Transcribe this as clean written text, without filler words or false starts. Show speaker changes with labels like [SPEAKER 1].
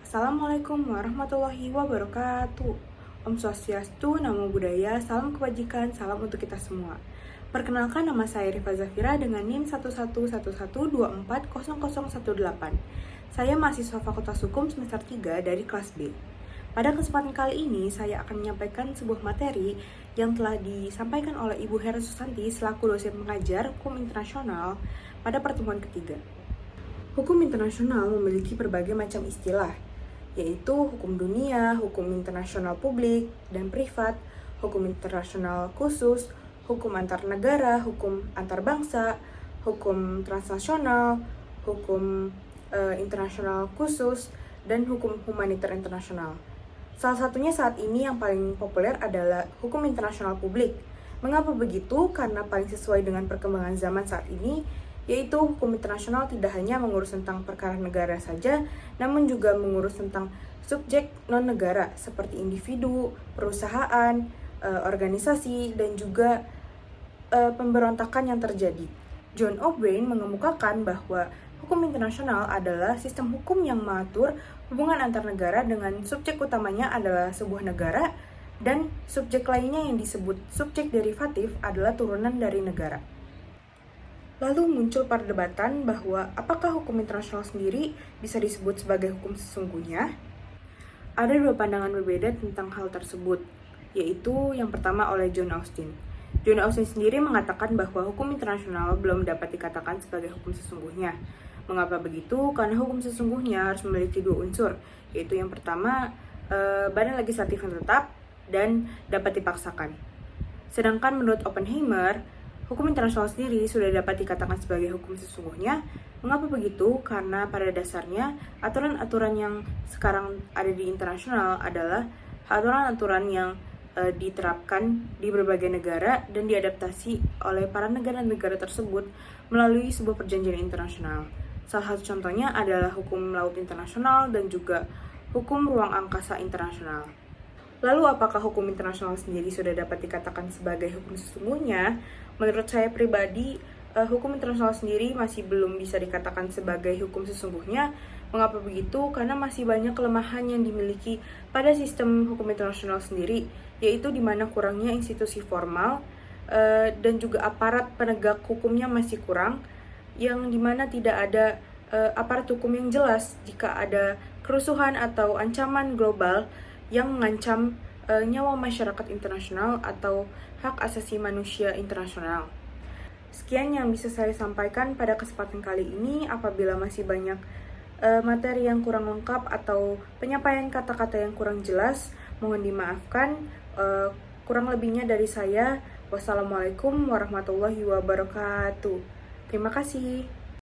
[SPEAKER 1] Assalamualaikum warahmatullahi wabarakatuh. Om Swastiastu, Namo Buddhaya, salam kebajikan, salam untuk kita semua. Perkenalkan, nama saya Rifa Zafira dengan NIM 1111240018. Saya mahasiswa Fakultas Hukum semester 3 dari kelas B. Pada kesempatan kali ini, saya akan menyampaikan sebuah materi yang telah disampaikan oleh Ibu Hera Susanti selaku dosen pengajar Hukum Internasional pada pertemuan ketiga. Hukum internasional memiliki berbagai macam istilah, yaitu hukum dunia, hukum internasional publik dan privat, hukum internasional khusus, hukum antar negara, hukum antar bangsa, hukum transnasional, hukum internasional khusus, dan hukum humaniter internasional. Salah satunya saat ini yang paling populer adalah hukum internasional publik. Mengapa begitu? Karena paling sesuai dengan perkembangan zaman saat ini, yaitu hukum internasional tidak hanya mengurus tentang perkara negara saja, namun juga mengurus tentang subjek non-negara seperti individu, perusahaan, organisasi, dan juga pemberontakan yang terjadi. John O'Brien mengemukakan bahwa hukum internasional adalah sistem hukum yang mengatur hubungan antar negara dengan subjek utamanya adalah sebuah negara, dan subjek lainnya yang disebut subjek derivatif adalah turunan dari negara. Lalu muncul perdebatan bahwa apakah hukum internasional sendiri bisa disebut sebagai hukum sesungguhnya? Ada dua pandangan berbeda tentang hal tersebut, yaitu yang pertama oleh John Austin. John Austin sendiri mengatakan bahwa hukum internasional belum dapat dikatakan sebagai hukum sesungguhnya. Mengapa begitu? Karena hukum sesungguhnya harus memiliki dua unsur, yaitu yang pertama, badan legislatif yang tetap dan dapat dipaksakan. Sedangkan menurut Oppenheimer, hukum internasional sendiri sudah dapat dikatakan sebagai hukum sesungguhnya. Mengapa begitu? Karena pada dasarnya aturan-aturan yang sekarang ada di internasional adalah aturan-aturan yang diterapkan di berbagai negara dan diadaptasi oleh para negara-negara tersebut melalui sebuah perjanjian internasional. Salah satu contohnya adalah hukum laut internasional dan juga hukum ruang angkasa internasional. Lalu apakah hukum internasional sendiri sudah dapat dikatakan sebagai hukum sesungguhnya? Menurut saya pribadi, hukum internasional sendiri masih belum bisa dikatakan sebagai hukum sesungguhnya. Mengapa begitu? Karena masih banyak kelemahan yang dimiliki pada sistem hukum internasional sendiri, yaitu di mana kurangnya institusi formal dan juga aparat penegak hukumnya masih kurang, yang dimana tidak ada aparat hukum yang jelas jika ada kerusuhan atau ancaman global yang mengancam nyawa masyarakat internasional atau hak asasi manusia internasional. Sekian yang bisa saya sampaikan pada kesempatan kali ini. Apabila masih banyak materi yang kurang lengkap atau penyampaian kata-kata yang kurang jelas, mohon dimaafkan. Kurang lebihnya dari saya. Wassalamualaikum warahmatullahi wabarakatuh. Terima kasih.